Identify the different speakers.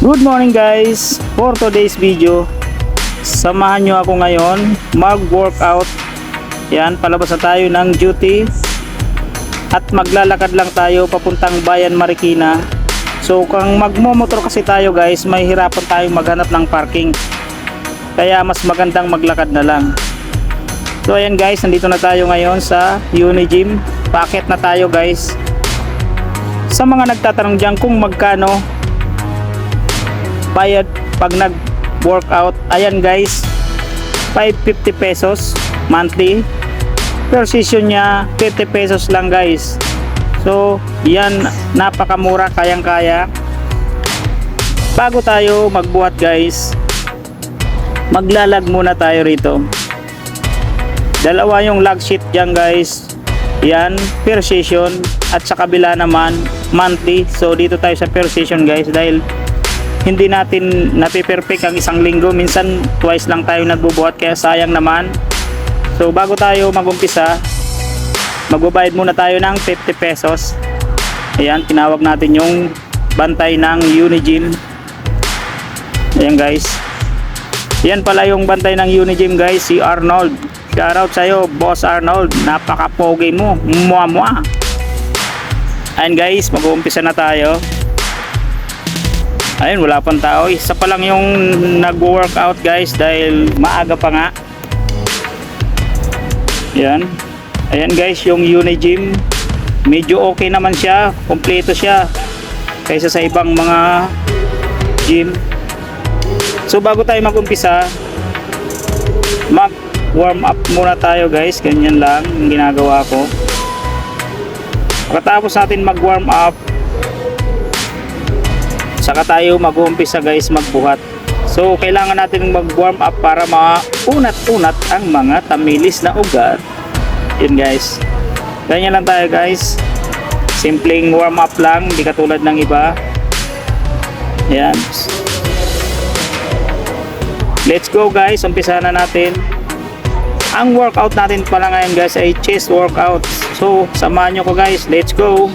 Speaker 1: Good morning guys! For today's video, samahan nyo ako ngayon mag-workout. Yan, palabas na tayo ng duty at maglalakad lang tayo papuntang Bayan Marikina. So kung magmomotor kasi tayo guys, may hirapan tayong maghanap ng parking, kaya mas magandang maglakad na lang. So ayan guys, nandito na tayo ngayon sa Unigym. Paakit na tayo guys. Sa mga nagtatanong dyan kung magkano bayad pag nag-workout, ayan guys, 550 pesos monthly. Per session nya 50 pesos lang guys. So yan, napakamura, kayang kaya. Bago tayo magbuhat guys, maglalag muna tayo rito. Dalawa yung lag sheet dyan guys. Yan, per session. At sa kabila naman monthly. So dito tayo sa per session guys, dahil hindi natin napiperfect ang isang linggo. Minsan twice lang tayo nagbubuhat, kaya sayang naman. So bago tayo magumpisa, magbabayad muna tayo ng 50 pesos. Ayan, tinawag natin yung bantay ng Unigym. Ayan guys, yan pala yung bantay ng Unigym guys, si Arnold. Shoutout sa'yo Boss Arnold, napaka-pogi mo, mua. Ayan guys, mag-uumpisa na tayo. Ayun, wala pang tao. Isa pa lang yung nag-workout guys, dahil maaga pa nga. Yan. Ayan guys, yung Unigym, medyo okay naman siya, kompleto siya kaysa sa ibang mga gym. So bago tayo mag-umpisa, mag-warm up muna tayo guys. Ganyan lang yung ginagawa ko. Pagkatapos natin mag-warm up, saka tayo mag-uumpisa guys magbuhat. So kailangan natin mag-warm up para maunat-unat ang mga tamilis na ugat. Yun guys, ganyan lang tayo guys, simpleng warm up lang, hindi katulad ng iba. Yan, let's go guys, umpisa na natin. Ang workout natin pala ngayon guys ay chest workout. So samahan nyo ko guys, let's go.